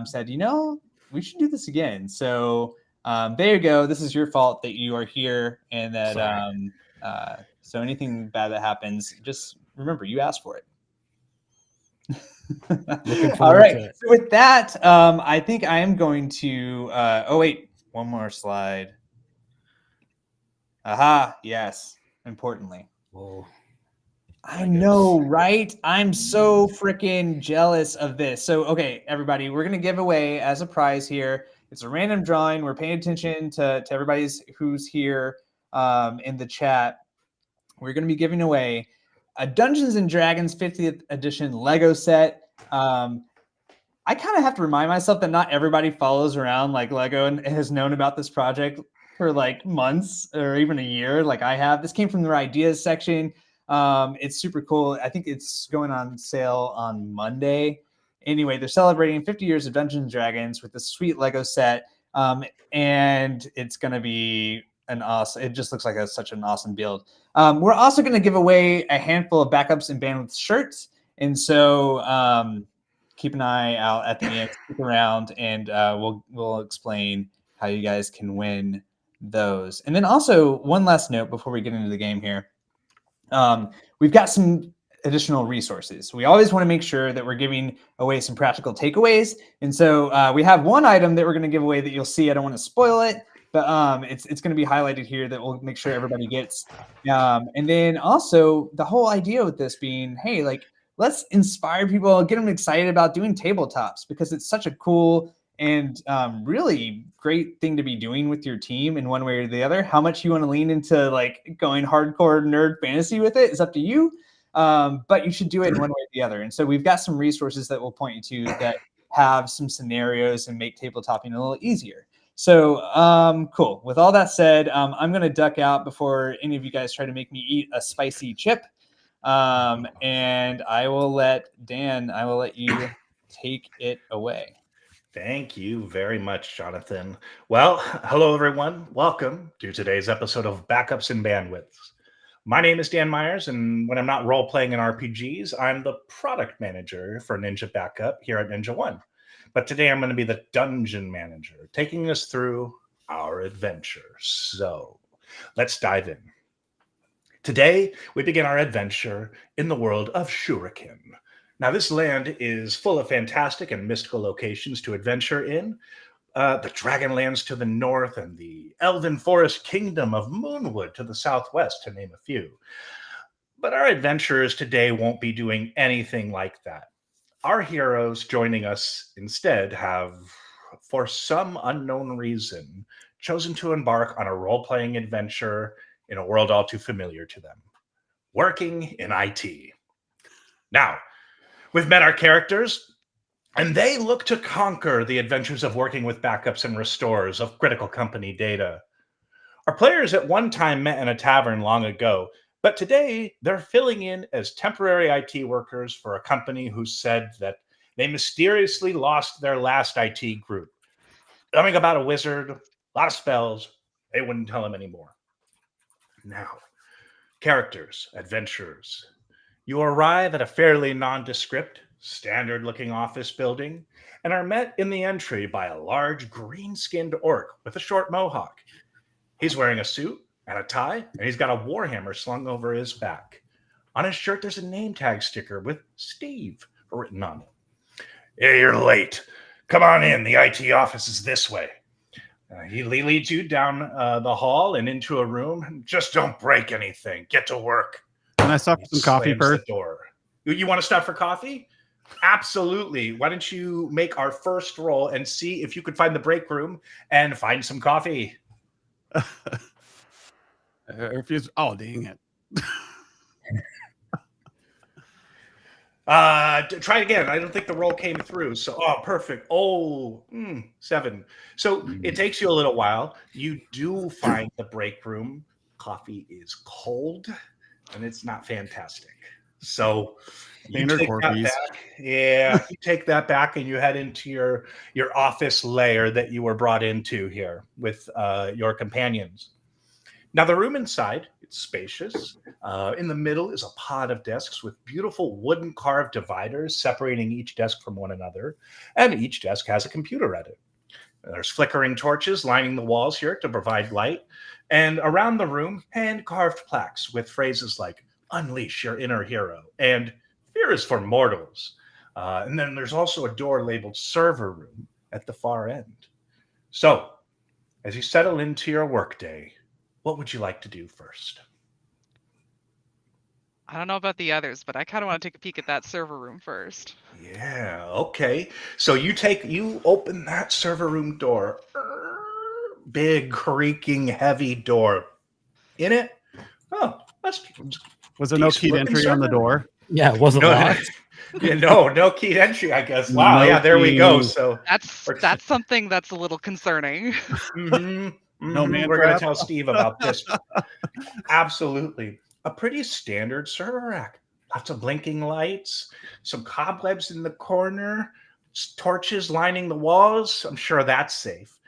said, we should do this again. So there you go. This is your fault that you are here, and that so anything bad that happens, just remember you asked for it. Looking All forward right. to it. So with that, I think I am going to. Oh wait, one more slide. Aha! Yes. Importantly. Whoa. I know, right? I'm so freaking jealous of this. So, okay, everybody, we're going to give away as a prize here. It's a random drawing. We're paying attention to everybody's who's here in the chat. We're going to be giving away a Dungeons and Dragons 50th edition Lego set. I kind of have to remind myself that not everybody follows around like Lego and has known about this project for like months or even a year like I have. This came from their ideas section. It's super cool. I think it's going on sale on Monday. Anyway, they're celebrating 50 years of Dungeons and Dragons with this sweet Lego set. And it's going to be it just looks like such an awesome build. We're also going to give away a handful of backups and bandwidth shirts. And so keep an eye out at the end, stick around, and we'll explain how you guys can win those. And then also one last note before we get into the game here. We've got some additional resources. We always want to make sure that we're giving away some practical takeaways. And so we have one item that we're going to give away that you'll see. I don't want to spoil it, but it's going to be highlighted here that we'll make sure everybody gets. And then also the whole idea with this being, hey, like, let's inspire people, get them excited about doing tabletops because it's such a cool and really great thing to be doing with your team in one way or the other. How much you want to lean into like going hardcore nerd fantasy with it is up to you, but you should do it in one way or the other. And so we've got some resources that we'll point you to that have some scenarios and make tabletopping a little easier. So cool. With all that said, I'm going to duck out before any of you guys try to make me eat a spicy chip. And I will let you take it away. Thank you very much, Jonathan. Well, hello, everyone. Welcome to today's episode of Backups and Bandwidths. My name is Dan Myers, and when I'm not role-playing in RPGs, I'm the product manager for Ninja Backup here at Ninja One. But today I'm going to be the dungeon manager, taking us through our adventure. So let's dive in. Today, we begin our adventure in the world of Shuriken. Now, this land is full of fantastic and mystical locations to adventure in. The Dragonlands to the north and the Elven Forest Kingdom of Moonwood to the southwest, to name a few. But our adventurers today won't be doing anything like that. Our heroes joining us instead have, for some unknown reason, chosen to embark on a role-playing adventure in a world all too familiar to them, working in IT. Now, we've met our characters, and they look to conquer the adventures of working with backups and restores of critical company data. Our players at one time met in a tavern long ago, but today they're filling in as temporary IT workers for a company who said that they mysteriously lost their last IT group. Something about a wizard, a lot of spells, they wouldn't tell him anymore. Now, characters, adventurers. You arrive at a fairly nondescript, standard-looking office building and are met in the entry by a large green-skinned orc with a short mohawk. He's wearing a suit and a tie, and he's got a warhammer slung over his back. On his shirt, there's a name tag sticker with Steve written on it. "Yeah, you're late. Come on in. The IT office is this way." He leads you down the hall and into a room. "Just don't break anything. Get to work." Can I stop for some coffee first? The door. You want to stop for coffee? Absolutely. Why don't you make our first roll and see if you could find the break room and find some coffee? Oh, dang it. Try again. I don't think the roll came through. So, perfect. 7. So it takes you a little while. You do find the break room. Coffee is cold, and it's not fantastic. So you take that back. Yeah, you take that back, and you head into your office lair that you were brought into here with your companions. Now, the room inside, It's spacious. In the middle is a pod of desks with beautiful wooden carved dividers separating each desk from one another, and each desk has a computer at it. There's flickering torches lining the walls here to provide light, and around the room, hand-carved plaques with phrases like "Unleash your inner hero" and "Fear is for mortals." And then there's also a door labeled "Server Room" at the far end. So, as you settle into your workday, what would you like to do first? I don't know about the others, but I kind of want to take a peek at that server room first. Yeah, okay. So you open that server room door. Big, creaking, heavy door. In it, Was there no keyed entry on the door? Yeah, it wasn't locked. Yeah, no keyed entry, I guess. Wow, No yeah, there we go. key. So That's something that's a little concerning. No man we're going to trap? tell Steve about this. Absolutely. A pretty standard server rack. Lots of blinking lights, some cobwebs in the corner, torches lining the walls. I'm sure that's safe.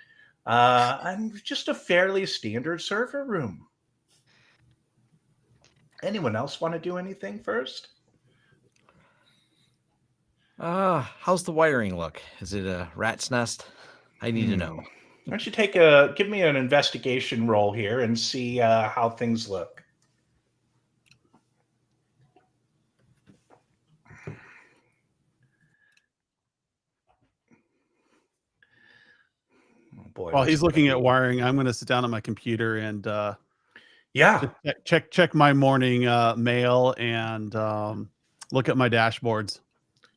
And just a fairly standard server room. Anyone else want to do anything first? How's the wiring look? Is it a rat's nest? I need to know. Why don't you give me an investigation roll here and see how things look. Oh boy, While he's looking at wiring, I'm going to sit down on my computer and check my morning mail and look at my dashboards.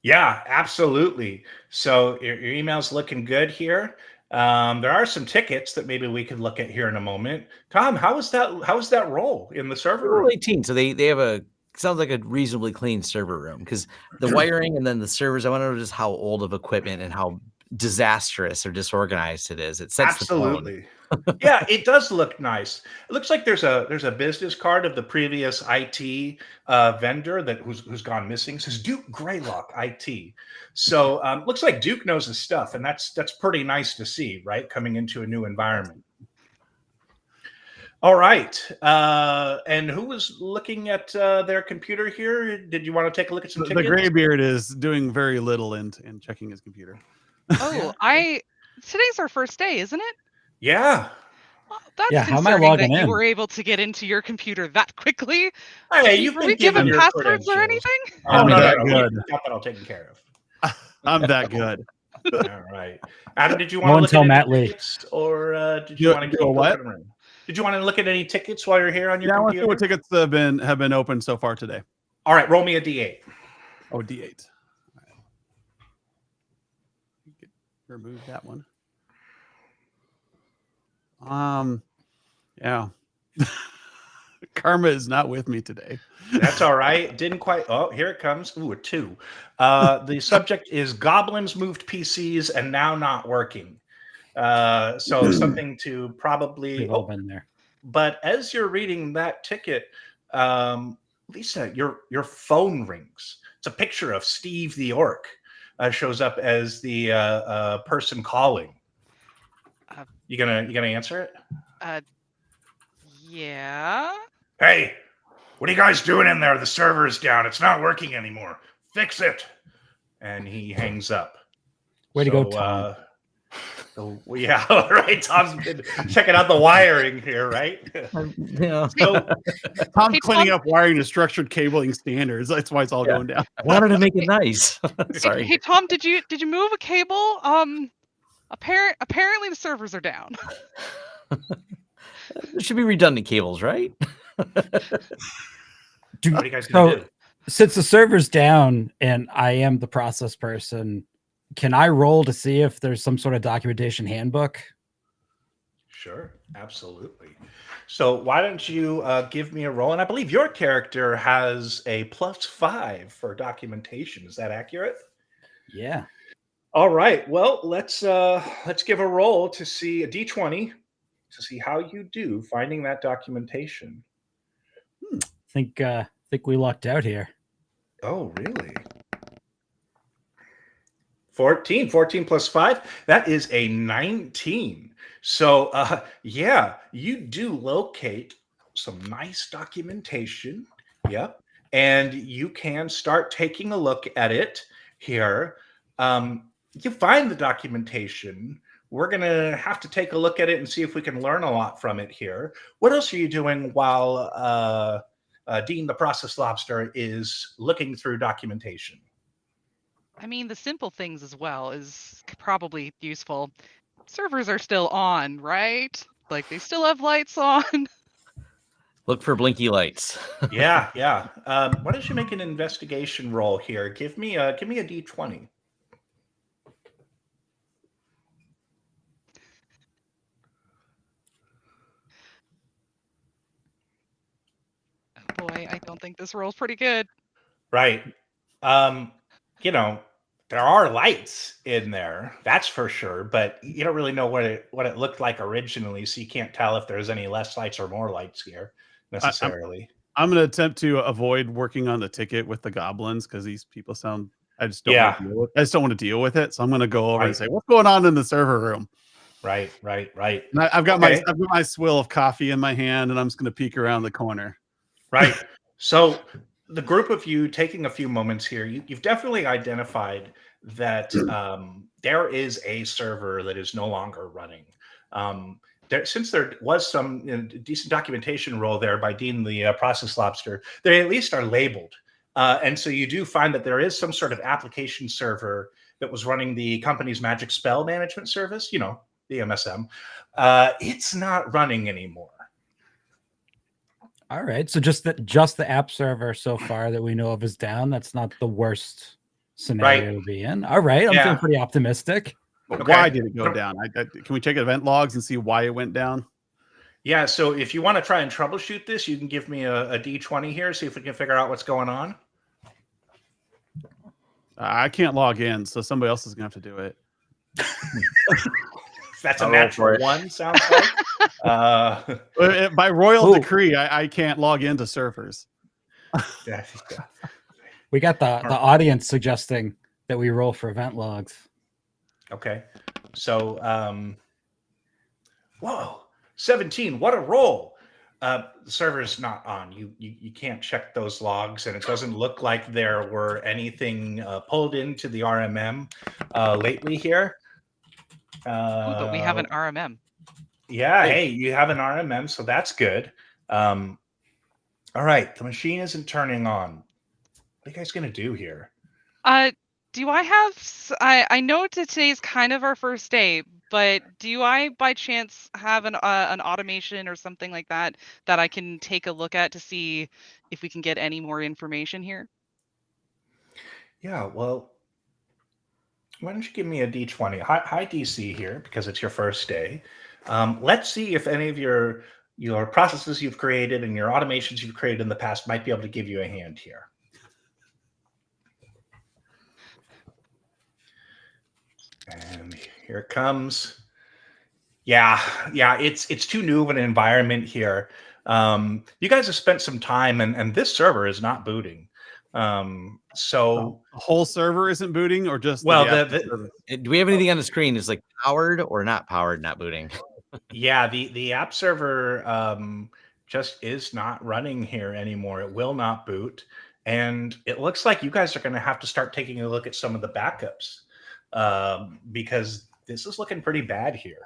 Yeah, absolutely. So your email's looking good here. There are some tickets that maybe we could look at here in a moment. Tom, how was that roll in the server room? 18. So they have sounds like a reasonably clean server room, because the wiring and then the servers, I want to know just how old of equipment and how disastrous or disorganized it is. It sets Absolutely. the tone. Yeah, it does look nice. It looks like there's a business card of the previous IT vendor who's gone missing. It says Duke Greylock IT. So looks like Duke knows his stuff, and that's pretty nice to see, right? Coming into a new environment. All right. And who was looking at their computer here? Did you want to take a look at some tickets? The graybeard is doing very little in checking his computer. Oh, today's our first day, isn't it? Yeah. Well, that's Yeah, how am I concerning logging that in? you were able to get into your computer that quickly. Hey, you've Were been we given given your passwords or credentials. anything? Oh, no, that no. good. We got that all taken care of. I'm that good. All right. Adam, did you No want one to look tell at Matt any Lee. tickets, or did you want to Do keep a what? looking around? Did you want to look at any tickets while you're here on your Yeah, I want to see computer? what tickets have been opened so far today. All right, roll me a D8. Oh, D8. All right. Remove that one. Yeah. Karma is not with me today. That's all right. Didn't quite. Oh, here it comes. Ooh, a 2. The subject is goblins moved PCs and now not working. So something to probably. We've all been there. But as you're reading that ticket, Lisa, your phone rings. It's a picture of Steve the Orc. Shows up as the person calling. You gonna answer it? Yeah. Hey, what are you guys doing in there? The server's down. It's not working anymore. Fix it. And he hangs up. Way to go, Tom. Yeah, all right. Tom's been checking out the wiring here, right? Yeah. So, Tom's Hey, cleaning Tom. up wiring to structured cabling standards. That's why it's all going down. I wanted to make it nice. Sorry. Hey Tom, did you move a cable? Apparently the servers are down. There should be redundant cables, right? what are you guys gonna do? Since the server's down and I am the process person, can I roll to see if there's some sort of documentation handbook? Sure, absolutely. So why don't you give me a roll? And I believe your character has a +5 for documentation. Is that accurate? Yeah. All right. Well, let's give a roll to see a D20 to see how you do finding that documentation. Think we lucked out here. Oh, really? 14 +5. That is a 19. So, yeah, you do locate some nice documentation. Yep. And you can start taking a look at it here. You find the documentation. We're going to have to take a look at it and see if we can learn a lot from it here. What else are you doing while Dean the Process Lobster is looking through documentation? I mean, the simple things as well is probably useful. Servers are still on, right? Like they still have lights on. Look for blinky lights. Yeah, yeah. Why don't you make an investigation roll here? Give me a D20. Oh boy, I don't think this roll's pretty good. Right. Um, you know, there are lights in there, that's for sure, but you don't really know what it looked like originally, so you can't tell if there's any less lights or more lights here necessarily. I'm going to attempt to avoid working on the ticket with the goblins because these people sound. I just don't Yeah. want to deal with. I just don't want to deal with it. So I'm going to go over Right. and say, "What's going on in the server room?" Right. And I've got my swill of coffee in my hand, and I'm just going to peek around the corner. Right. So the group of you taking a few moments here, you've definitely identified that there is a server that is no longer running. Since there was some decent documentation roll there by Dean the Process Lobster, they at least are labeled. And so you do find that there is some sort of application server that was running the company's magic spell management service, the MSM. It's not running anymore. All right. So just the app server so far that we know of is down. That's not the worst scenario to be in. All right. I'm feeling pretty optimistic. But Okay. why did it go down? Can we check event logs and see why it went down? Yeah, so if you want to try and troubleshoot this, you can give me a D20 here, see if we can figure out what's going on. I can't log in, so somebody else is going to have to do it. That's a I'll roll for natural it. one, sounds like. By royal decree, I can't log into servers. Yeah. We got the audience suggesting that we roll for event logs. Okay. So, whoa, 17, what a roll. The server's not on. You can't check those logs, and it doesn't look like there were anything pulled into the RMM lately here. Ooh, but we have an RMM. Yeah, hey, you have an RMM, so that's good. All right, the machine isn't turning on. What are you guys going to do here? Do I have? I know that today's kind of our first day, but do I by chance have an automation or something like that I can take a look at to see if we can get any more information here? Yeah, well, why don't you give me a D20? High DC here because it's your first day. Let's see if any of your processes you've created and your automations you've created in the past might be able to give you a hand here. And here it comes. Yeah, it's too new of an environment here. You guys have spent some time, and this server is not booting. So the whole server isn't booting, or just do we have anything on the screen? Is like powered or not powered, not booting? Yeah, the app server just is not running here anymore. It will not boot, and it looks like you guys are going to have to start taking a look at some of the backups because this is looking pretty bad here.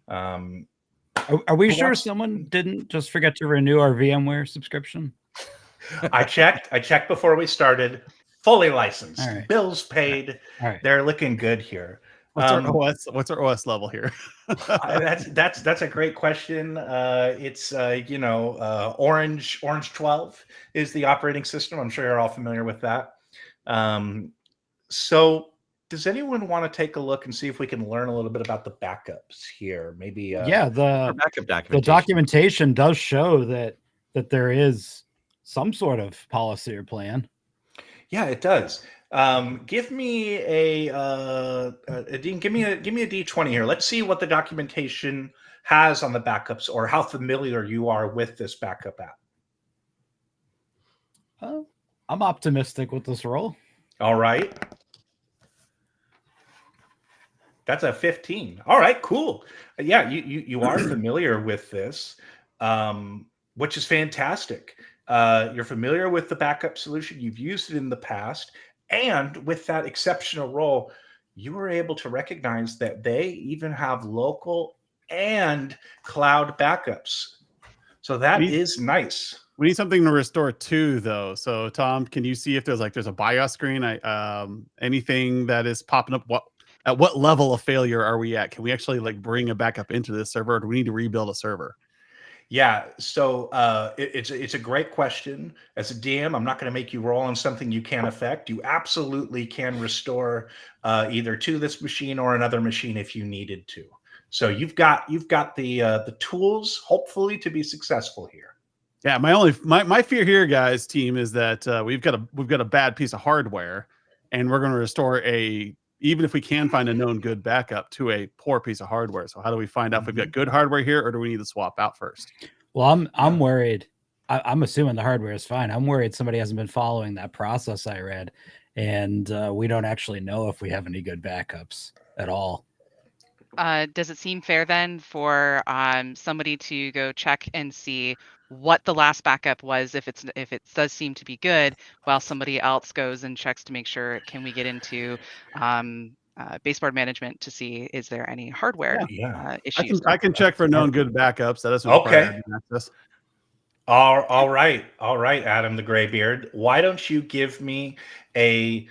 Are we sure someone didn't just forget to renew our VMware subscription? I checked before we started. Fully licensed, right. Bills paid. All right. They're looking good here. What's our OS level here? That's a great question. It's Orange 12 is the operating system. I'm sure you're all familiar with that. So does anyone want to take a look and see if we can learn a little bit about the backups here? Maybe the backup the documentation does show that there is some sort of policy or plan. Yeah, it does. Give me Dean. Give me a D20 here. Let's see what the documentation has on the backups, or how familiar you are with this backup app. I'm optimistic with this roll. All right. That's a 15. All right, cool. Yeah, you are familiar with this. which is fantastic. You're familiar with the backup solution. You've used it in the past. And with that exceptional role, you were able to recognize that they even have local and cloud backups. So that is nice. We need something to restore to, though. So, Tom, can you see if there's a BIOS screen? Anything that is popping up? At what level of failure are we at? Can we actually bring a backup into this server, or do we need to rebuild a server? Yeah, so it's a great question. As a DM, I'm not going to make you roll on something you can't affect. You absolutely can restore either to this machine or another machine if you needed to. So you've got the tools, hopefully, to be successful here. Yeah, my fear here, guys, team, is that we've got a bad piece of hardware, and we're going to restore even if we can find a known good backup to a poor piece of hardware. So how do we find out if we've got good hardware here, or do we need to swap out first? Well, I'm worried. I'm assuming the hardware is fine. I'm worried somebody hasn't been following that process I read, and we don't actually know if we have any good backups at all. Does it seem fair then for somebody to go check and see what the last backup was, if it does seem to be good, while somebody else goes and checks to make sure, can we get into baseboard management to see, is there any hardware issues? I can check for known good backups. That doesn't require admin access. All right, Adam the Graybeard. Why don't you give me a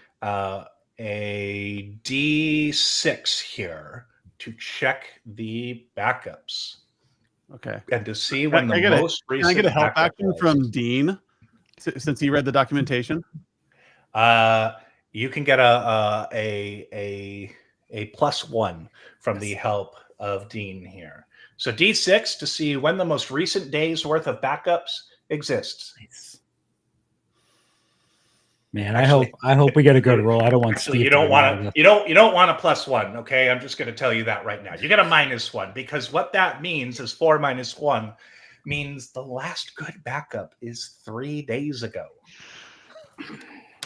D6 here to check the backups? Okay. And to see when the most recent. Can I get a help action from Dean, since he read the documentation? You can get a +1 from the help of Dean here. So D6 to see when the most recent day's worth of backups exists. Nice. Man, actually, I hope we get a good roll. I don't want Steve. You don't want a +1. Okay, I'm just going to tell you that right now. You get a -1, because what that means is 4 - 1 means the last good backup is 3 days ago.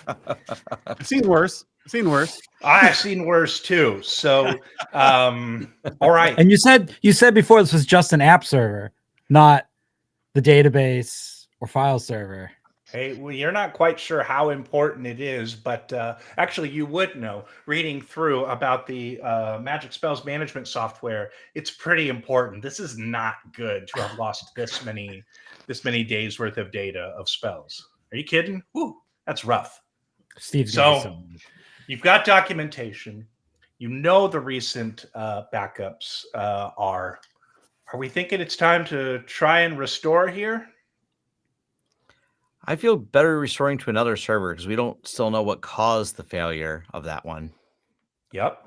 I've seen worse. I've seen worse too. So, all right. And you said before this was just an app server, not the database or file server. Hey, well, you're not quite sure how important it is, but actually you would know, reading through about the Magic Spells management software. It's pretty important. This is not good to have lost this many days worth of data of spells. Are you kidding? Woo, that's rough. Steve's so you've got documentation. You know the recent backups are. Are we thinking it's time to try and restore here? I feel better restoring to another server because we don't still know what caused the failure of that one. Yep.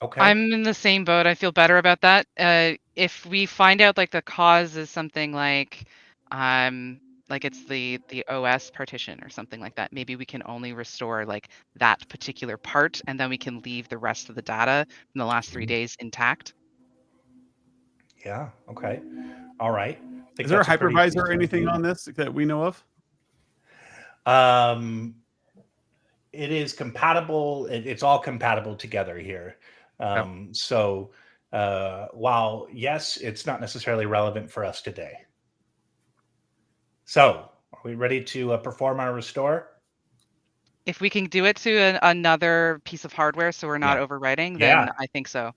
Okay. I'm in the same boat. I feel better about that. If we find out the cause is something like it's the OS partition or something like that, maybe we can only restore that particular part, and then we can leave the rest of the data from the last 3 days intact. Yeah. Okay. All right. Is there a hypervisor or anything on this that we know of? It is compatible. It's all compatible together here. So while yes, it's not necessarily relevant for us today. So are we ready to perform our restore? If we can do it to another piece of hardware, so we're not overwriting, then I think so.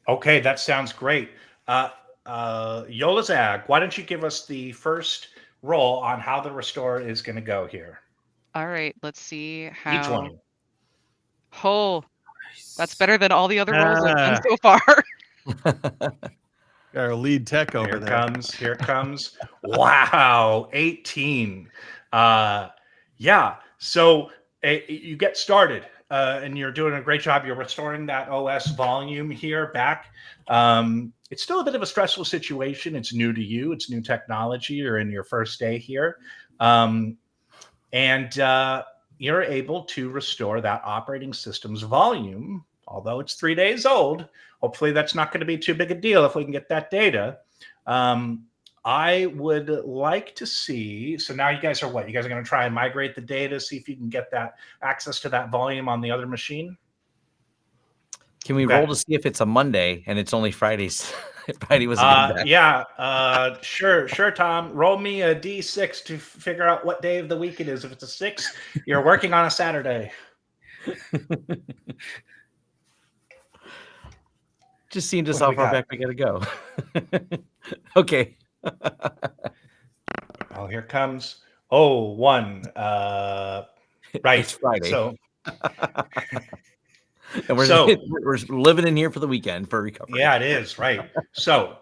Okay, that sounds great. Yolazag, why don't you give us the first roll on how the restore is going to go here? All right, let's see how. D20. Oh, that's better than all the other rolls I've done so far. Our lead tech over there. Here comes. Wow, 18. Yeah, so you get started, and you're doing a great job. You're restoring that OS volume here back. It's still a bit of a stressful situation. It's new to you. It's new technology. You're in your first day here. And you're able to restore that operating system's volume, although it's 3 days old. Hopefully that's not going to be too big a deal if we can get that data. I would like to see, so now you guys are what? You guys are going to try and migrate the data, see if you can get that access to that volume on the other machine? Can we Okay. roll to see if it's a Monday and it's only Fridays? Friday was a good day. Yeah. Sure, Tom. Roll me a D6 to figure out what day of the week it is. If it's a 6, you're working on a Saturday. Just seeing just What do how we far got? back we gotta go. Okay. Oh, here comes. Oh, 1. Right. It's Friday. So, and we're So- we're living in here for the weekend for recovery. yeah, it is. Right. So,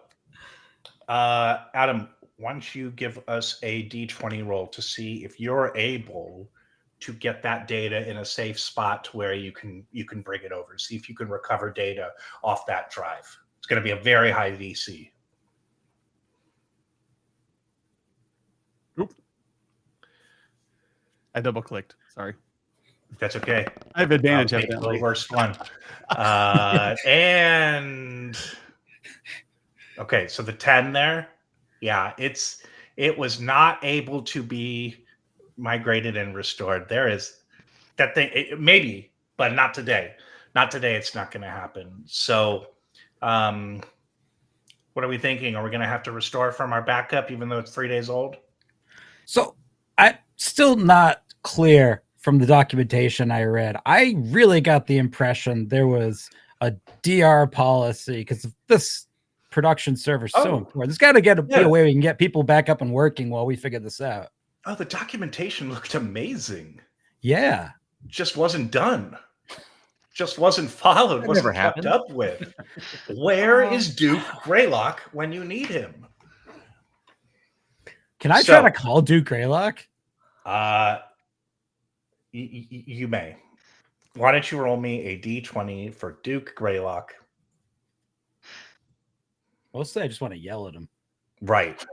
Adam, why don't you give us a D20 roll to see if you're able to get that data in a safe spot to where you can bring it over. See if you can recover data off that drive. It's going to be a very high VC. I double clicked. Sorry. That's okay. I have advantage. I'll take the Evidently. worst one. And okay, so the 10 there, yeah, it was not able to be migrated and restored. There is that thing, maybe, but not today. Not today. It's not going to happen. So, what are we thinking? Are we going to have to restore from our backup, even though it's 3 days old? So I'm still not clear from the documentation I read. I really got the impression there was a DR policy because this production server is so important. There's got to be a way we can get people back up and working while we figure this out. Oh, the documentation looked amazing. Yeah. Just wasn't done. Just wasn't followed. That Wasn't never kept happened. up with. Where is Duke Greylock when you need him? Can I try to call Duke Greylock? You may. Why don't you roll me a D20 for Duke Greylock? Mostly, I just want to yell at him. Right.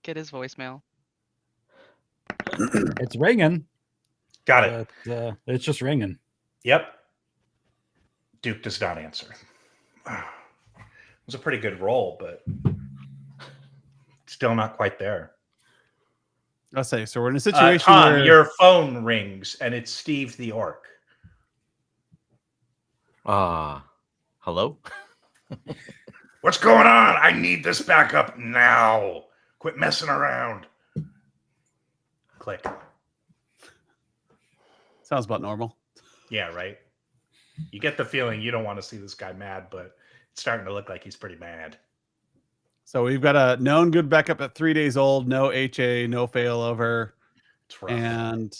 Get his voicemail. It's ringing. Got it. But, it's just ringing. Yep. Duke does not answer. It was a pretty good roll, but still not quite there. I'll say so. We're in a situation Tom, where your phone rings and it's Steve the Orc. Hello? What's going on? I need this backup now. Quit messing around. Click. sounds about normal. Yeah, right. You get the feeling you don't want to see this guy mad, but it's starting to look like he's pretty mad. So we've got a known good backup at 3 days old, no HA, no failover, It's rough. and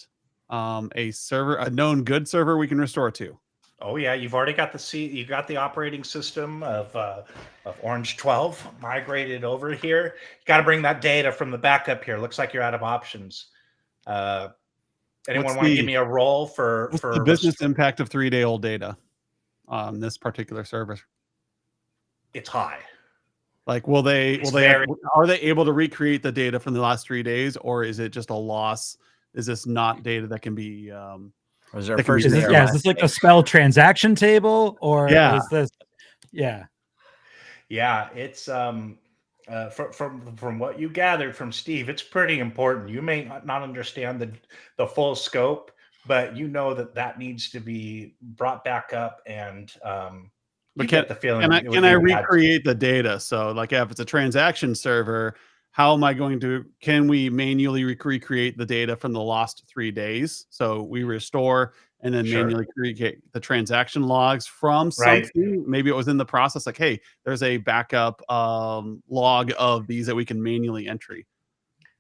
a known good server we can restore to. Oh yeah, you've already got you got the operating system of Orange 12 migrated over here. You got to bring that data from the backup here. Looks like you're out of options. Anyone want to give me a roll for the business impact of 3-day-old data on this particular server? It's high. Like, are they able to recreate the data from the last 3 days, or is it just a loss? Is this not data that can be? Or is there that can be first day saved? or Is last this like day? a spell transaction table, or is this? Yeah. Yeah, it's from what you gathered from Steve, it's pretty important. You may not understand the full scope, but you know that needs to be brought back up, and But you get the feeling. can I recreate the data? So, like, if it's a transaction server, how am I going to? Can we manually recreate the data from the last 3 days? So we restore and then manually create the transaction logs from something. Maybe it was in the process. Like, hey, there's a backup log of these that we can manually entry.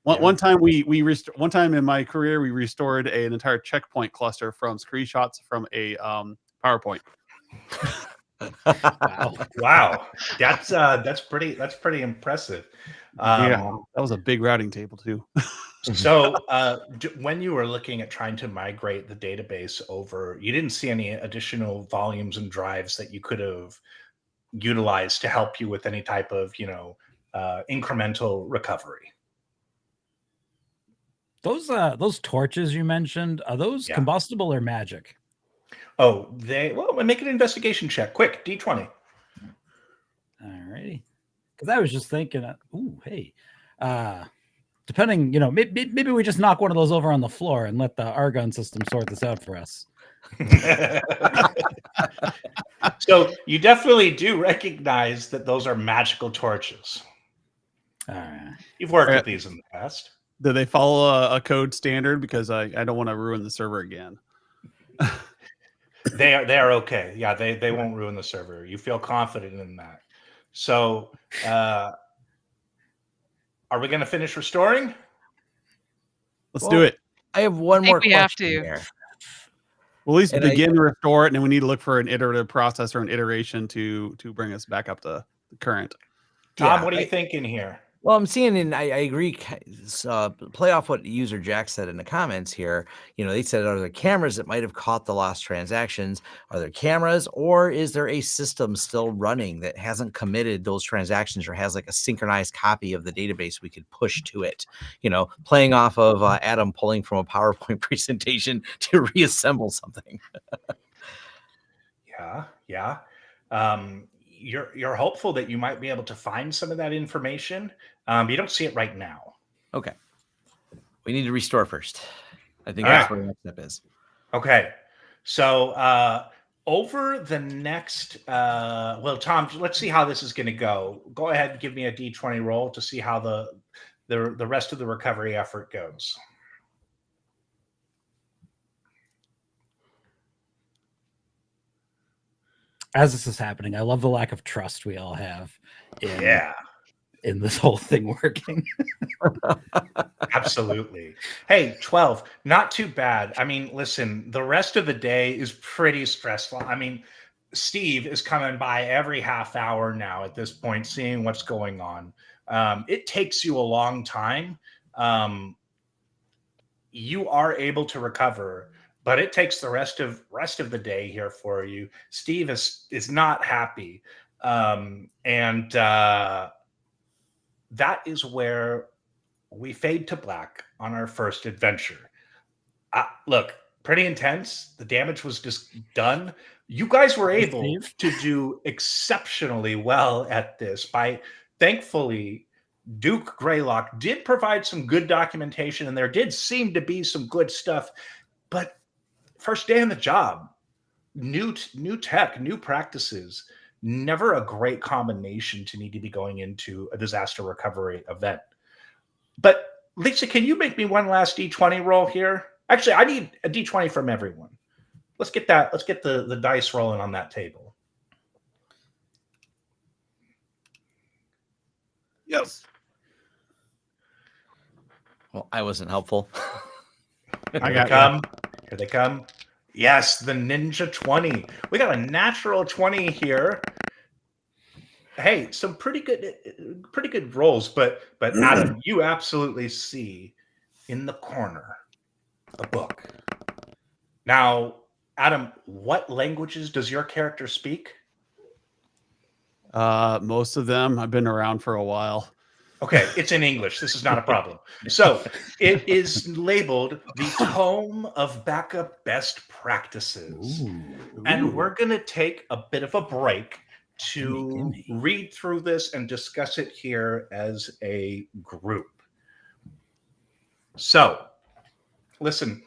One time one time in my career we restored an entire checkpoint cluster from screenshots from a PowerPoint. Wow, that's pretty impressive. Yeah, that was a big routing table too. So when you were looking at trying to migrate the database over, you didn't see any additional volumes and drives that you could have utilized to help you with any type of incremental recovery. Those torches you mentioned, are those combustible or magic? Oh, make an investigation check. Quick, D20. All righty. Because I was just thinking, depending, maybe we just knock one of those over on the floor and let the argon system sort this out for us. So you definitely do recognize that those are magical torches. All right. You've worked with these in the past. Do they follow a code standard? Because I don't want to ruin the server again. They are okay. Yeah, they won't ruin the server. You feel confident in that. So are we going to finish restoring? Let's do it. I have one think more we question have to. here. We'll at least And begin to restore it, and then we need to look for an iterative process or an iteration to bring us back up to the current. Tom, Yeah, what are you thinking here? Well, I'm seeing, and I agree. Play off what user Jack said in the comments here. They said, are there cameras that might have caught the lost transactions? Are there cameras, or is there a system still running that hasn't committed those transactions or has like a synchronized copy of the database we could push to it? Playing off of Adam pulling from a PowerPoint presentation to reassemble something. Yeah. You're hopeful that you might be able to find some of that information. You don't see it right now. Okay. We need to restore first. I think All that's right. where the next step is. Okay. So over the next, Tom, let's see how this is going to go. Go ahead and give me a D20 roll to see how the rest of the recovery effort goes. As this is happening, I love the lack of trust we all have in this whole thing working. Absolutely. Hey, 12, not too bad. I mean, listen, the rest of the day is pretty stressful. I mean, Steve is coming by every half hour now at this point, seeing what's going on. It takes you a long time. You are able to recover, but it takes the rest of the day here for you. Steve is not happy. That is where we fade to black on our first adventure. Look, pretty intense. The damage was just done. You guys were able to do exceptionally well at this. Thankfully, Duke Greylock did provide some good documentation, and there did seem to be some good stuff. But first day on the job, new tech, new practices. Never a great combination to need to be going into a disaster recovery event. But Lisa, can you make me one last D20 roll here? Actually, I need a D20 from everyone. Let's get that. Let's get the dice rolling on that table. Yes. Well, I wasn't helpful. Here they come. Yes, the Ninja 20. We got a natural 20 here. Hey, some pretty good rolls, but Adam, you absolutely see in the corner a book. Now, Adam, what languages does your character speak? Most of them. I've been around for a while. Okay, it's in English. This is not a problem. So it is labeled the Tome of Backup Best Practices. And we're going to take a bit of a break to read through this and discuss it here as a group. So, listen,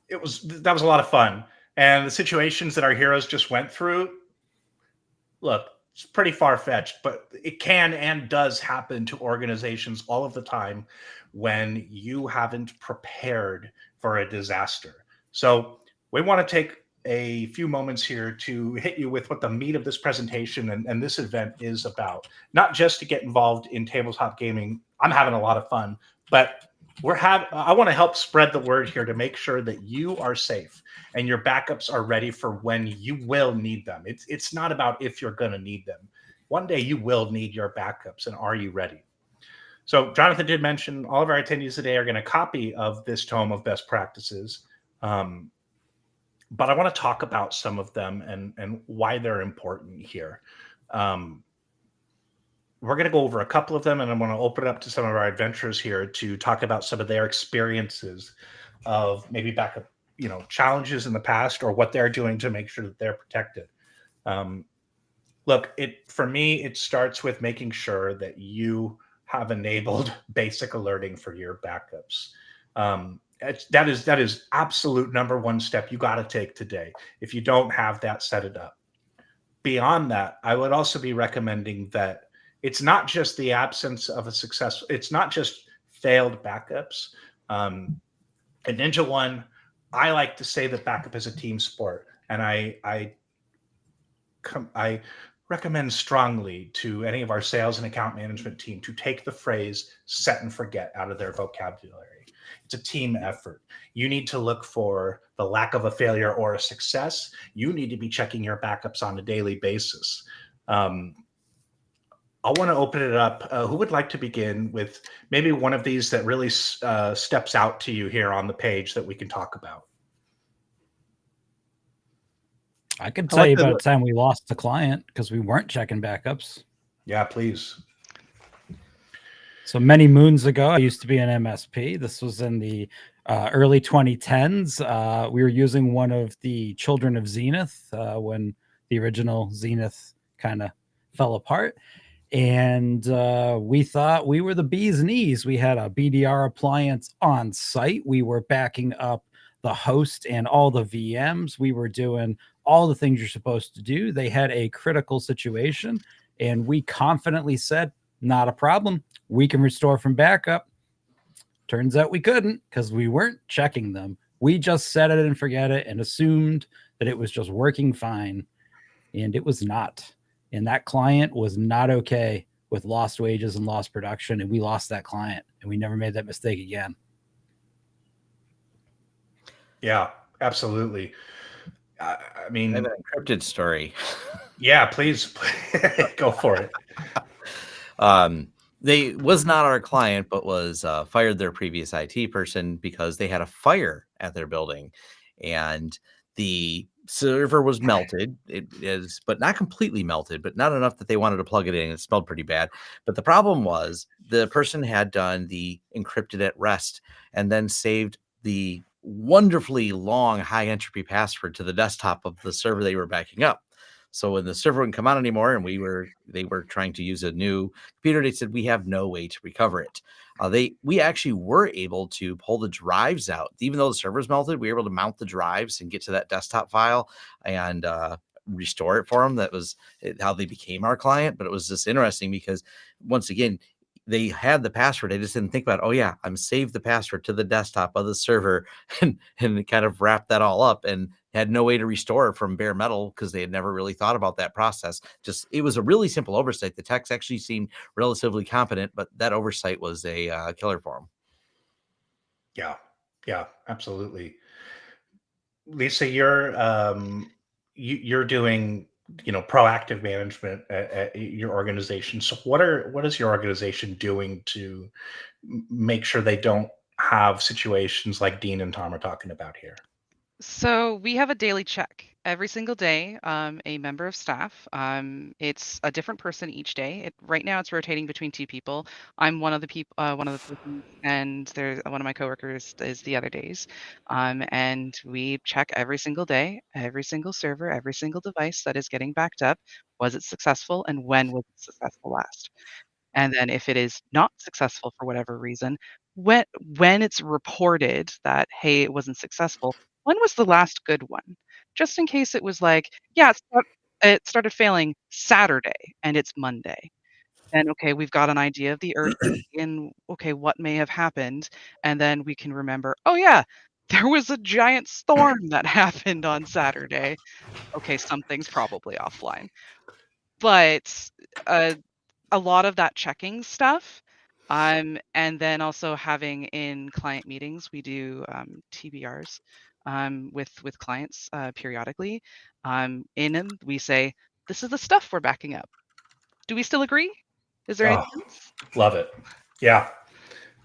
that was a lot of fun. And the situations that our heroes just went through, look, it's pretty far-fetched, but it can and does happen to organizations all of the time when you haven't prepared for a disaster. So we want to take a few moments here to hit you with what the meat of this presentation and this event is about. Not just to get involved in tabletop gaming. I'm having a lot of fun, but I want to help spread the word here to make sure that you are safe and your backups are ready for when you will need them. It's not about if you're going to need them. One day you will need your backups, and are you ready? So Jonathan did mention all of our attendees today are going to copy of this tome of best practices. But I want to talk about some of them and why they're important here. We're going to go over a couple of them, and I'm going to open it up to some of our adventurers here to talk about some of their experiences of maybe backup, challenges in the past or what they're doing to make sure that they're protected. Look, for me, it starts with making sure that you have enabled basic alerting for your backups. That is absolute number one step you got to take today. If you don't have that, set it up. Beyond that, I would also be recommending that it's not just the absence of a successful, it's not just failed backups. At Ninja One, I like to say that backup is a team sport, and I recommend strongly to any of our sales and account management team to take the phrase set and forget out of their vocabulary. It's a team effort. You need to look for the lack of a failure or a success. You need to be checking your backups on a daily basis. I want to open it up. Who would like to begin with maybe one of these that really steps out to you here on the page that we can talk about? I could tell you about a time we lost a client because we weren't checking backups. Yeah, please. So many moons ago, I used to be an MSP. This was in the early 2010s. We were using one of the Children of Zenith when the original Zenith kind of fell apart. And we thought we were the bee's knees. We had a BDR appliance on site. We were backing up the host and all the VMs. We were doing all the things you're supposed to do. They had a critical situation, and we confidently said, not a problem. We can restore from backup. Turns out we couldn't because we weren't checking them. We just set it and forget it and assumed that it was just working fine, and it was not. And that client was not okay with lost wages and lost production, and we lost that client, and we never made that mistake again. Yeah, absolutely. I mean, I have an encrypted story. Yeah, please go for it. They was not our client, but was fired their previous IT person because they had a fire at their building, and the server was melted. It is, but not completely melted, but not enough that they wanted to plug it in. It smelled pretty bad. But the problem was the person had done the encrypted at rest and then saved the wonderfully long high entropy password to the desktop of the server they were backing up. So when the server wouldn't come on anymore and they were trying to use a new computer, they said, we have no way to recover it. We actually were able to pull the drives out. Even though the servers melted, we were able to mount the drives and get to that desktop file and restore it for them. That was how they became our client. But it was just interesting because once again, they had the password. They just didn't think about, oh yeah, I'm saved the password to the desktop of the server and kind of wrapped that all up and had no way to restore it from bare metal because they had never really thought about that process. Just, it was a really simple oversight. The techs actually seemed relatively competent, but that oversight was a killer for them. Yeah, absolutely. Lisa, you're doing, proactive management at your organization. So what is your organization doing to make sure they don't have situations like Dean and Tom are talking about here? So we have a daily check every single day. A member of staff. It's a different person each day. Right now, it's rotating between two people. I'm one of the people, and there's one of my coworkers is the other days. And we check every single day, every single server, every single device that is getting backed up. Was it successful, and when was it successful last? And then if it is not successful for whatever reason, when it's reported that, hey, it wasn't successful, when was the last good one? Just in case it was like, yeah, it started failing Saturday and it's Monday. Then okay, we've got an idea of the urgency and okay, what may have happened, and then we can remember, oh yeah, there was a giant storm that happened on Saturday. Okay, something's probably offline. But uh, a lot of that checking stuff, and then also having in client meetings, we do TBRs with clients periodically. In them, we say, "This is the stuff we're backing up. Do we still agree? Is there anything else?" Love it. Yeah,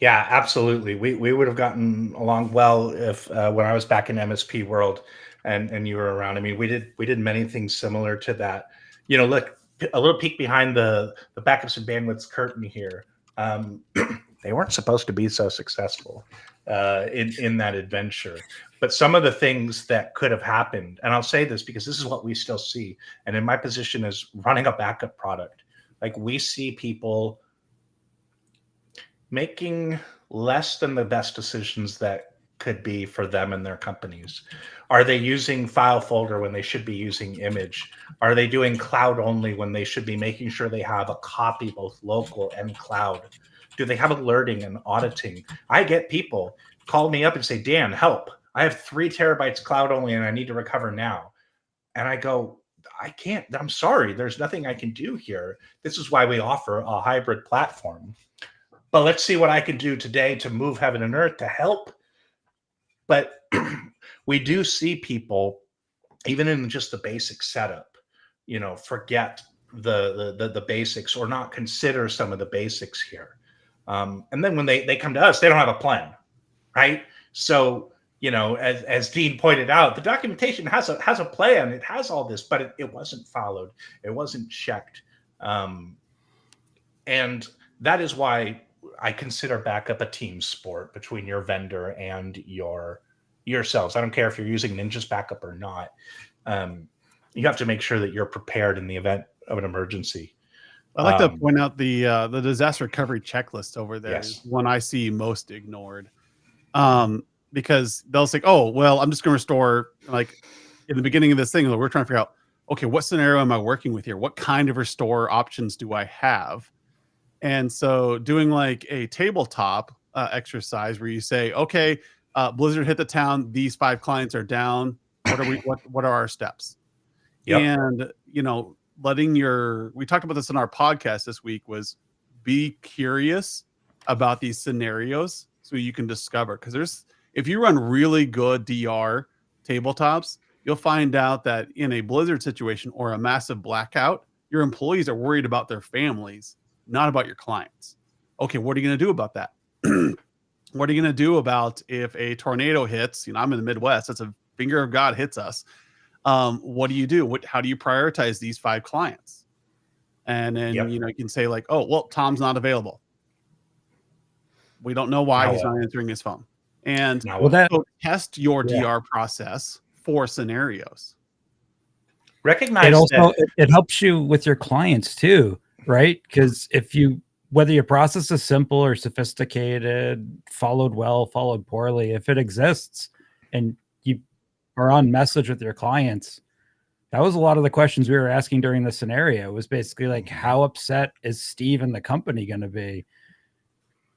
absolutely. We would have gotten along well if when I was back in MSP world and you were around. I mean, we did many things similar to that. Look, a little peek behind the backups and bandwidths curtain here. They weren't supposed to be so successful in that adventure. But some of the things that could have happened, and I'll say this because this is what we still see. And in my position as running a backup product, like we see people making less than the best decisions that could be for them and their companies? Are they using file folder when they should be using image? Are they doing cloud only when they should be making sure they have a copy, both local and cloud? Do they have alerting and auditing? I get people call me up and say, Dan, help. I have 3 terabytes cloud only and I need to recover now. And I go, I can't. I'm sorry. There's nothing I can do here. This is why we offer a hybrid platform. But let's see what I can do today to move heaven and earth to help. But we do see people, even in just the basic setup, forget the basics or not consider some of the basics here. And then when they come to us, they don't have a plan, right? So, as Dean pointed out, the documentation has a plan. It has all this, but it wasn't followed. It wasn't checked. And that is why I consider backup a team sport between your vendor and yourselves. I don't care if you're using Ninja's backup or not. You have to make sure that you're prepared in the event of an emergency. I like to point out the disaster recovery checklist over there. Yes. Is one I see most ignored. Because they'll say, oh, well, I'm just going to restore, like in the beginning of this thing, we're trying to figure out, okay, what scenario am I working with here? What kind of restore options do I have? And so doing like a tabletop exercise where you say, okay, Blizzard hit the town. These 5 clients are down. What are our steps? Yep. And, we talked about this in our podcast this week, was be curious about these scenarios so you can discover, because if you run really good DR tabletops, you'll find out that in a Blizzard situation or a massive blackout, your employees are worried about their families, not about your clients. Okay, what are you going to do about that? What are you going to do about if a tornado hits? I'm in the Midwest. That's a finger of God hits us. What do you do? How do you prioritize these 5 clients? And then, you can say like, oh, well, Tom's not available. We don't know why he's not answering his phone. And so test your DR process for scenarios. Recognize it helps you with your clients too, right? Because whether your process is simple or sophisticated, followed well, followed poorly, if it exists and you are on message with your clients, that was a lot of the questions we were asking during the scenario. It was basically like, how upset is Steve and the company going to be?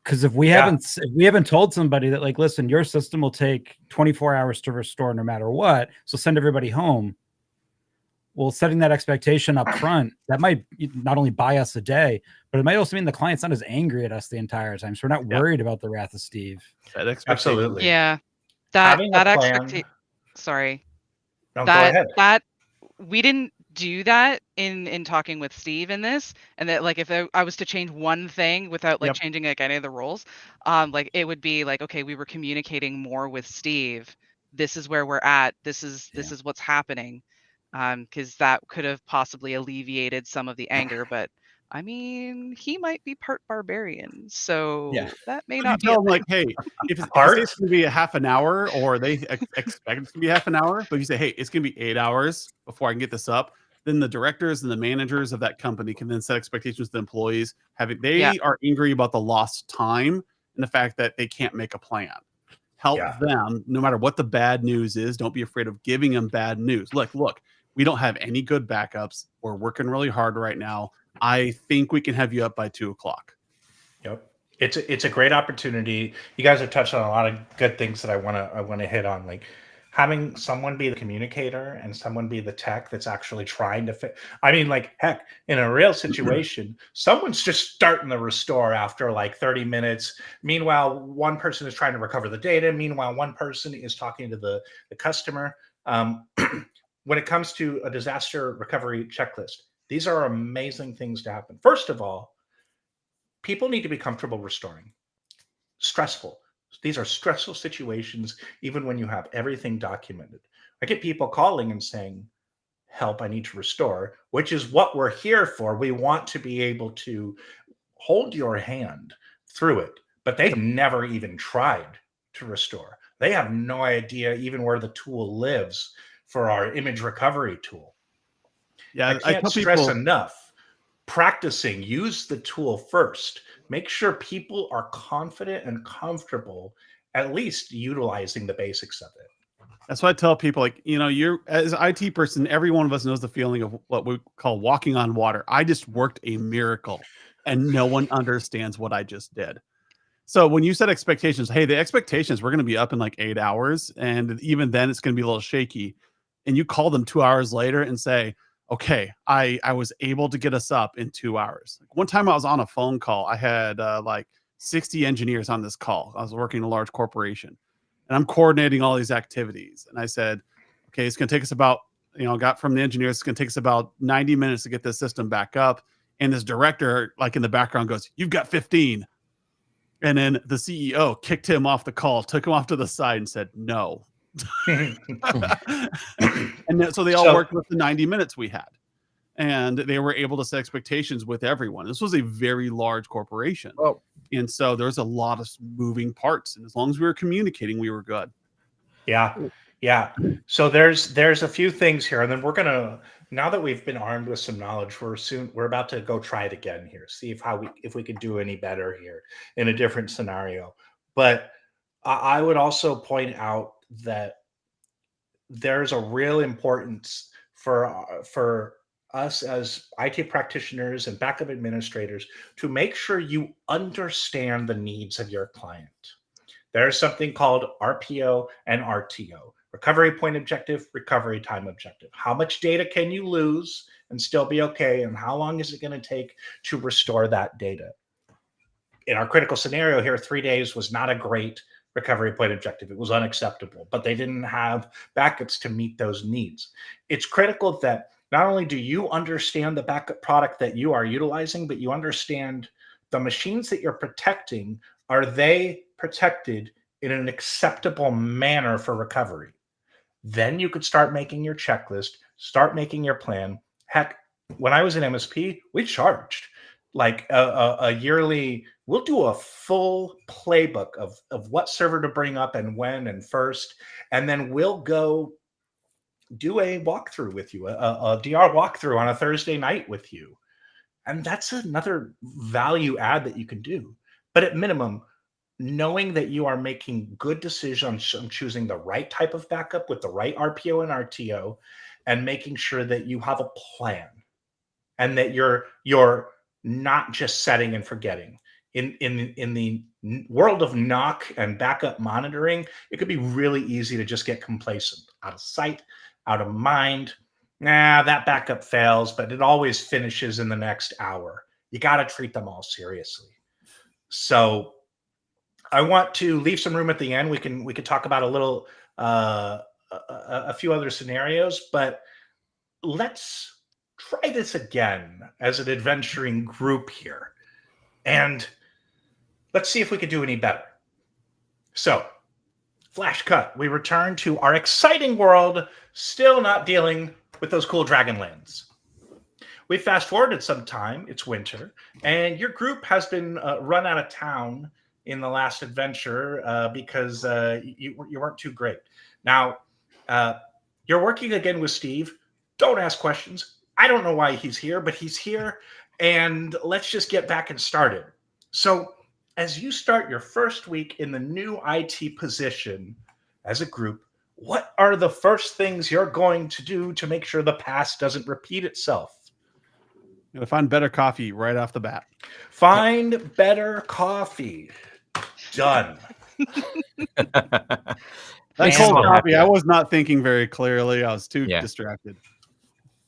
Because if we haven't told somebody that, like, listen, your system will take 24 hours to restore no matter what, so send everybody home. Well, setting that expectation up front, that might not only buy us a day, but it might also mean the client's not as angry at us the entire time. So we're not worried about the wrath of Steve. Absolutely. Yeah. That expectation. Sorry. No, go ahead. That we didn't do that in talking with Steve in this, and that, like, if I was to change one thing without changing like any of the roles, like it would be like, okay, we were communicating more with Steve. This is where we're at. This is what's happening. Because that could have possibly alleviated some of the anger, but I mean, he might be part barbarian, so that may not be tell them, like, hey, if it's going to be a half an hour, or they expect it to be half an hour, but you say, hey, it's going to be 8 hours before I can get this up, then the directors and the managers of that company can then set expectations with the employees. They are angry about the lost time and the fact that they can't make a plan. Help them, no matter what the bad news is. Don't be afraid of giving them bad news. Look, we don't have any good backups. We're working really hard right now. I think we can have you up by 2:00. Yep. It's a great opportunity. You guys have touched on a lot of good things that I want to hit on, like having someone be the communicator and someone be the tech that's actually trying to fit. I mean, like, heck, in a real situation, someone's just starting the restore after like 30 minutes. Meanwhile, one person is trying to recover the data. Meanwhile, one person is talking to the customer. When it comes to a disaster recovery checklist, these are amazing things to happen. First of all, people need to be comfortable restoring. Stressful. These are stressful situations, even when you have everything documented. I get people calling and saying, help, I need to restore, which is what we're here for. We want to be able to hold your hand through it, but they've never even tried to restore. They have no idea even where the tool lives for our image recovery tool. I can't stress enough. practicing, use the tool first. Make sure people are confident and comfortable, at least utilizing the basics of it. That's why I tell people, like, you're as an IT person, every one of us knows the feeling of what we call walking on water. I just worked a miracle and no one understands what I just did. So when you set expectations, hey, the expectations, we're going to be up in like 8 hours. And even then it's going to be a little shaky. And you call them 2 hours later and say, okay, I was able to get us up in 2 hours. Like one time I was on a phone call. I had like 60 engineers on this call. I was working in a large corporation. And I'm coordinating all these activities. And I said, okay, it's going to take us about, got from the engineers, it's going to take us about 90 minutes to get this system back up. And this director, like in the background, goes, you've got 15. And then the CEO kicked him off the call, took him off to the side and said, no. And so they all worked with the 90 minutes we had. And they were able to set expectations with everyone. This was a very large corporation. Oh. And so there's a lot of moving parts. And as long as we were communicating, we were good. Yeah. Yeah. So there's a few things here. And then we're going to, now that we've been armed with some knowledge, we're about to go try it again here. See if we can do any better here in a different scenario. But I would also point out that there's a real importance for us as IT practitioners and backup administrators to make sure you understand the needs of your client. There's something called RPO and RTO, recovery point objective, recovery time objective. How much data can you lose and still be okay? And how long is it going to take to restore that data? In our critical scenario here, 3 days was not a great recovery point objective. It was unacceptable, but they didn't have backups to meet those needs. It's critical that not only do you understand the backup product that you are utilizing, but you understand the machines that you're protecting. Are they protected in an acceptable manner for recovery? Then you could start making your checklist, start making your plan. Heck, when I was in MSP, we charged like a yearly, we'll do a full playbook of what server to bring up and when and first, and then we'll go do a walkthrough with you, a DR walkthrough on a Thursday night with you. And that's another value add that you can do. But at minimum, knowing that you are making good decisions on choosing the right type of backup with the right RPO and RTO, and making sure that you have a plan and that you're not just setting and forgetting. In the world of knock and backup monitoring, it could be really easy to just get complacent, out of sight, out of mind. Nah, that backup fails, but it always finishes in the next hour. You got to treat them all seriously. So I want to leave some room at the end. We can talk about a few other scenarios, but let's try this again as an adventuring group here. And let's see if we can do any better. So, flash cut. We return to our exciting world, still not dealing with those cool dragonlands. We fast forwarded some time. It's winter, and your group has been run out of town in the last adventure because you weren't too great. Now, you're working again with Steve. Don't ask questions. I don't know why he's here, but he's here, and let's just get back and started. So, as you start your first week in the new IT position as a group, what are the first things you're going to do to make sure the past doesn't repeat itself? I'm gonna find better coffee right off the bat. Find better coffee. Done. That Makes cold me coffee, happy. I was not thinking very clearly. I was too Yeah. distracted.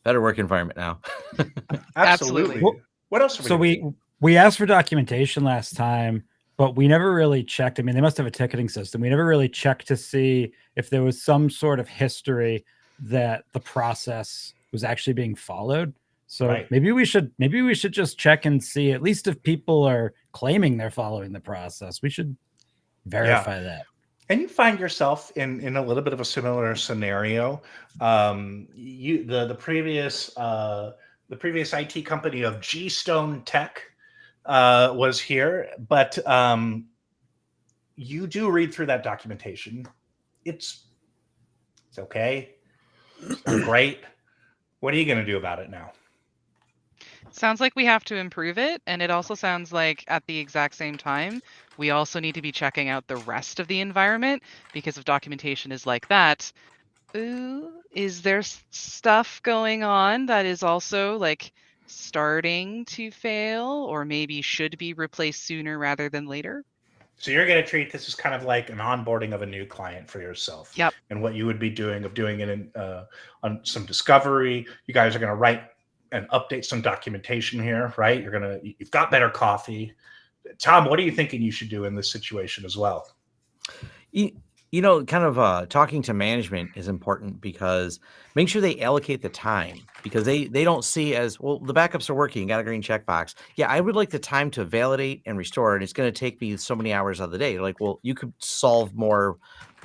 Better work environment now. Absolutely. Absolutely. What else? Are So we asked for documentation last time, but we never really checked. I mean, they must have a ticketing system. We never really checked to see if there was some sort of history that the process was actually being followed. So Right. maybe we should just check and see, at least if people are claiming they're following the process, we should verify that. And you find yourself in a little bit of a similar scenario. The previous IT company of G Stone Tech was here, but you do read through that documentation. It's okay. It's not great. What are you going to do about it now? Sounds like we have to improve it, and it also sounds like at the exact same time, we also need to be checking out the rest of the environment because if documentation is like that, ooh, is there stuff going on that is also like starting to fail or maybe should be replaced sooner rather than later? So you're going to treat this as kind of like an onboarding of a new client for yourself, Yep. and what you would be doing it in on some discovery. You guys are going to write and update some documentation here, right? You've got better coffee. Tom, what are you thinking you should do in this situation as well? Kind of talking to management is important because make sure they allocate the time because they don't see as well. The backups are working. Got a green checkbox. Yeah, I would like the time to validate and restore, and it's going to take me so many hours of the day. Like, well, you could solve more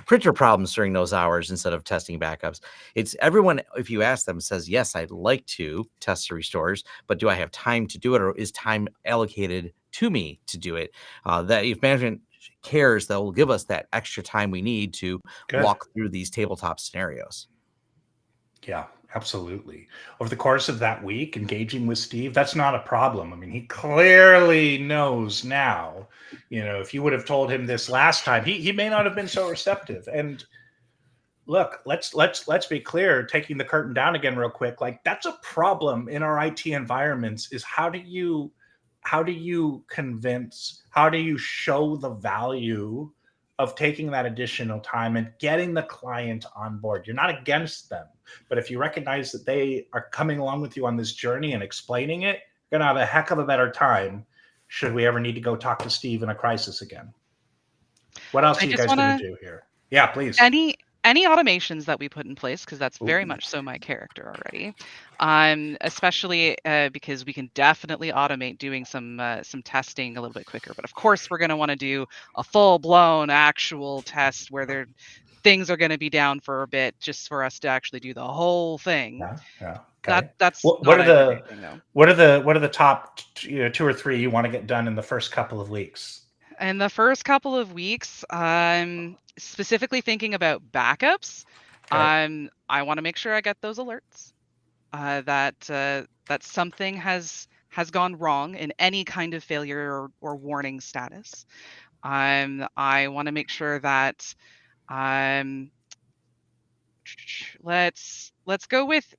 printer problems during those hours instead of testing backups. It's everyone, if you ask them, says, yes, I'd like to test the restores, but do I have time to do it, or is time allocated to me to do it? That if management cares, that will give us that extra time we need to Good. walk through these tabletop scenarios. Yeah, absolutely. Over the course of that week, engaging with Steve, that's not a problem. I mean, he clearly knows now. If you would have told him this last time, he may not have been so receptive. And look, let's be clear, taking the curtain down again real quick, like that's a problem in our IT environments is how do you convince, how do you show the value of taking that additional time and getting the client on board? You're not against them, but if you recognize that they are coming along with you on this journey and explaining it, you're going to have a heck of a better time should we ever need to go talk to Steve in a crisis again. What else are you guys going to do here? Yeah, please. Any automations that we put in place, because that's very much so my character already, especially because we can definitely automate doing some testing a little bit quicker. But of course, we're going to want to do a full-blown actual test where things are going to be down for a bit just for us to actually do the whole thing. Yeah. Okay. That's what are the top 2 or 3 you want to get done in the first couple of weeks? In the first couple of weeks, I'm specifically thinking about backups. Okay. I want to make sure I get those alerts that something has gone wrong in any kind of failure or warning status. I want to make sure that let's go with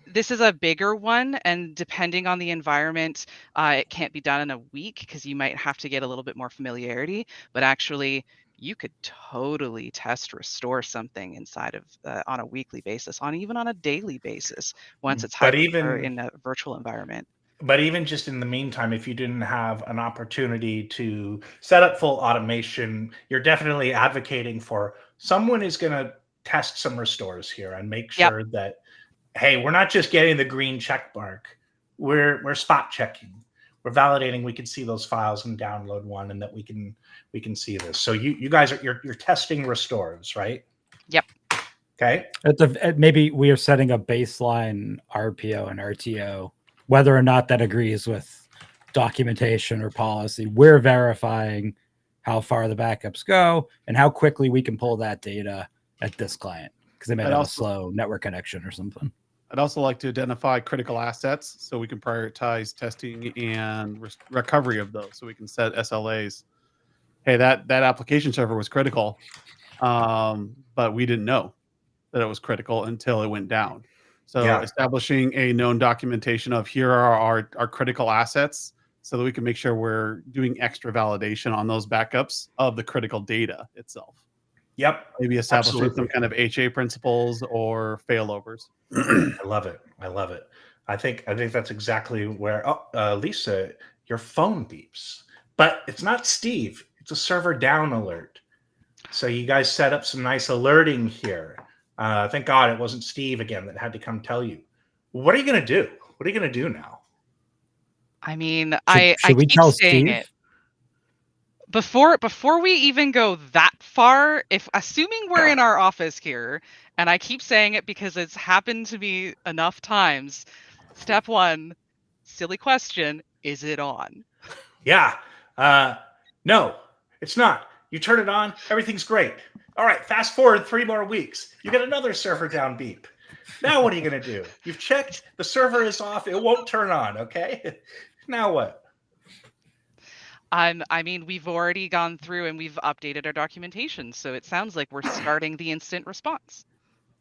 this is a bigger one, and depending on the environment, it can't be done in a week because you might have to get a little bit more familiarity. But actually, you could totally test restore something inside of on a weekly basis, even on a daily basis, once it's hybrid or in a virtual environment. But even just in the meantime, if you didn't have an opportunity to set up full automation, you're definitely advocating for someone is going to test some restores here and make sure that, hey, we're not just getting the green check mark. We're spot checking. We're validating we can see those files and download one, and that we can see this. So you guys you're testing restores, right? Yep. Okay. Maybe we are setting a baseline RPO and RTO, whether or not that agrees with documentation or policy. We're verifying how far the backups go and how quickly we can pull that data at this client because they may have a slow network connection or something. I'd also like to identify critical assets so we can prioritize testing and recovery of those, so we can set SLAs. Hey, that application server was critical, but we didn't know that it was critical until it went down. So establishing a known documentation of here are our critical assets so that we can make sure we're doing extra validation on those backups of the critical data itself. Yep. Maybe establishing some kind of HA principles or failovers. I love it. I think that's exactly where Lisa, your phone beeps. But it's not Steve. It's a server down alert. So you guys set up some nice alerting here. Thank God it wasn't Steve again that had to come tell you. What are you going to do? What are you going to do now? I mean, should we keep tell saying Steve? it. Before we even go that far, if assuming we're in our office here, and I keep saying it because it's happened to me enough times, step 1, silly question, is it on? Yeah. No, it's not. You turn it on, everything's great. All right, fast forward 3 more weeks. You get another server down beep. Now what are you going to do? You've checked, the server is off, it won't turn on, okay? Now what? I mean, we've already gone through and we've updated our documentation, so it sounds like we're starting the instant response.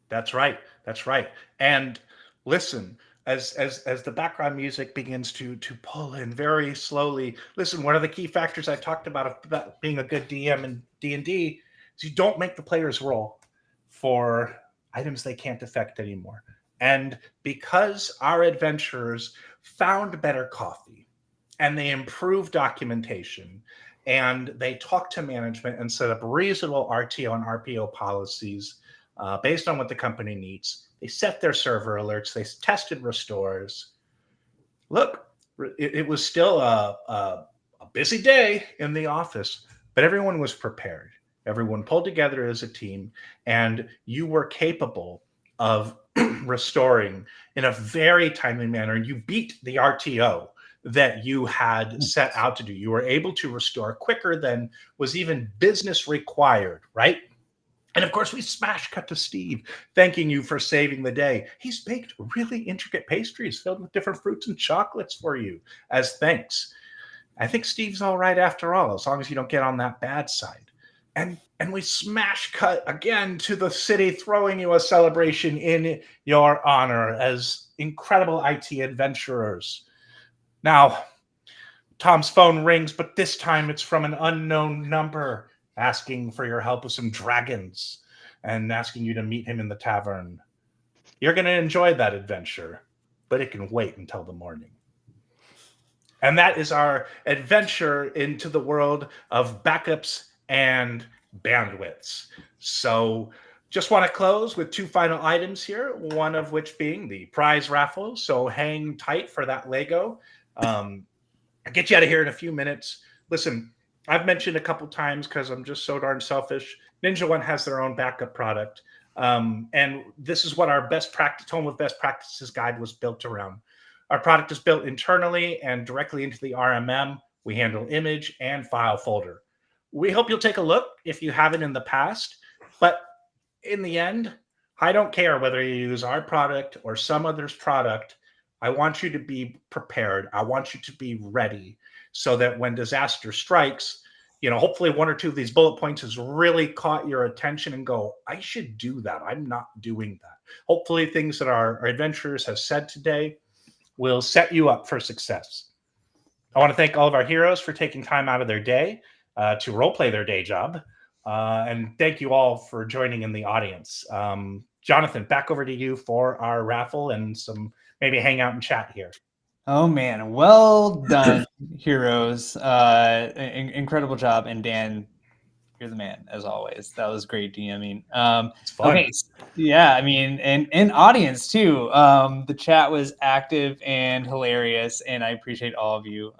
That's right. That's right. And listen, as the background music begins to pull in very slowly, listen, one of the key factors I talked about being a good DM in D&D is you don't make the players roll for items they can't affect anymore. And because our adventurers found better coffee and they improved documentation and they talked to management and set up reasonable RTO and RPO policies based on what the company needs. They set their server alerts. They tested restores. Look, it was still a busy day in the office, but everyone was prepared. Everyone pulled together as a team, and you were capable of restoring in a very timely manner. And you beat the RTO that you had set out to do. You were able to restore quicker than was even business required, right? And of course, we smash cut to Steve, thanking you for saving the day. He's baked really intricate pastries filled with different fruits and chocolates for you as thanks. I think Steve's all right after all, as long as you don't get on that bad side. And we smash cut again to the city throwing you a celebration in your honor as incredible IT adventurers. Now, Tom's phone rings, but this time it's from an unknown number, asking for your help with some dragons and asking you to meet him in the tavern. You're going to enjoy that adventure, but it can wait until the morning. And that is our adventure into the world of backups and bandwidths. So just want to close with two final items here, one of which being the prize raffle. So hang tight for that Lego. I'll get you out of here in a few minutes. Listen, I've mentioned a couple times because I'm just so darn selfish. Ninja One has their own backup product. And this is what our best practice, Home with Best Practices guide was built around. Our product is built internally and directly into the RMM. We handle image and file folder. We hope you'll take a look if you haven't in the past. But in the end, I don't care whether you use our product or some other's product. I want you to be prepared. I want you to be ready so that when disaster strikes, hopefully one or two of these bullet points has really caught your attention and go, I should do that. I'm not doing that. Hopefully things that our adventurers have said today will set you up for success. I want to thank all of our heroes for taking time out of their day to roleplay their day job. And thank you all for joining in the audience. Jonathan, back over to you for our raffle and some maybe hang out and chat here. Oh man, well done, heroes. Incredible job. And Dan, you're the man as always. That was great DMing. It's fun. Okay, yeah, I mean, and audience too. The chat was active and hilarious, and I appreciate all of you.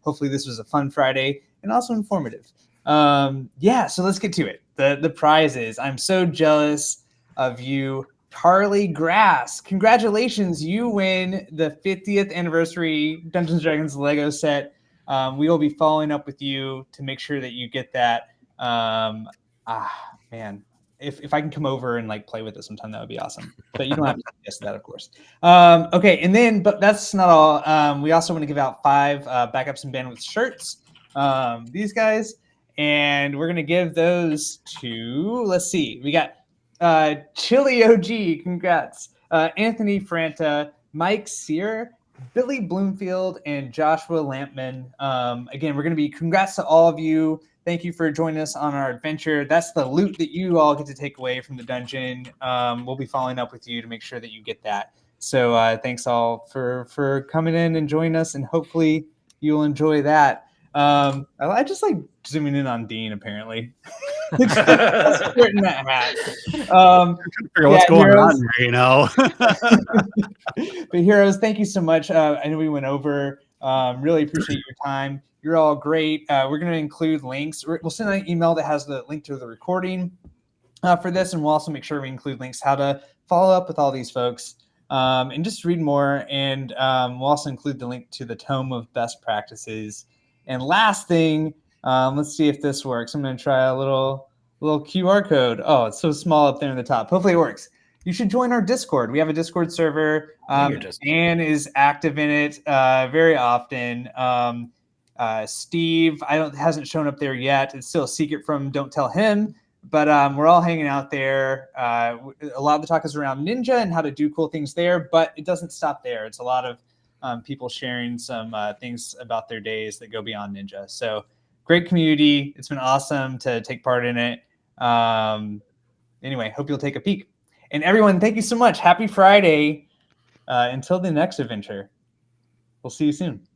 Hopefully this was a fun Friday and also informative. Yeah, so let's get to it. The prizes. I'm so jealous of you. Carly Grass, congratulations. You win the 50th anniversary Dungeons & Dragons Lego set. We will be following up with you to make sure that you get that. Man, if I can come over and play with it sometime, that would be awesome. But you don't have to guess that, of course. Okay, and then, but that's not all. We also want to give out 5 backups and bandwidth shirts. These guys, and we're gonna give those to. Let's see, we got Chili OG, congrats. Anthony Franta, Mike Sear, Billy Bloomfield, and Joshua Lampman. Again, we're going to be congrats to all of you. Thank you for joining us on our adventure. That's the loot that you all get to take away from the dungeon. We'll be following up with you to make sure that you get that. So thanks all for coming in and joining us, and hopefully you'll enjoy that. I just like zooming in on Dean, apparently. Sporting that hat. Figure what's going heroes. on here, But heroes, thank you so much. I know we went over. Really appreciate your time. You're all great. We're going to include links. We'll send an email that has the link to the recording for this, and we'll also make sure we include links how to follow up with all these folks and just read more. And we'll also include the link to the Tome of Best Practices. And last thing, let's see if this works. I'm going to try a little QR code. Oh, it's so small up there in the top. Hopefully it works. you should join our Discord. We have a Discord server. Anne is active in it very often. Steve, hasn't shown up there yet. It's still a secret from Don't Tell Him. But we're all hanging out there. A lot of the talk is around Ninja and how to do cool things there, but it doesn't stop there. It's a lot of people sharing some things about their days that go beyond Ninja. So great community. It's been awesome to take part in it. Anyway, hope you'll take a peek. And everyone, thank you so much. Happy Friday. Until the next adventure. We'll see you soon.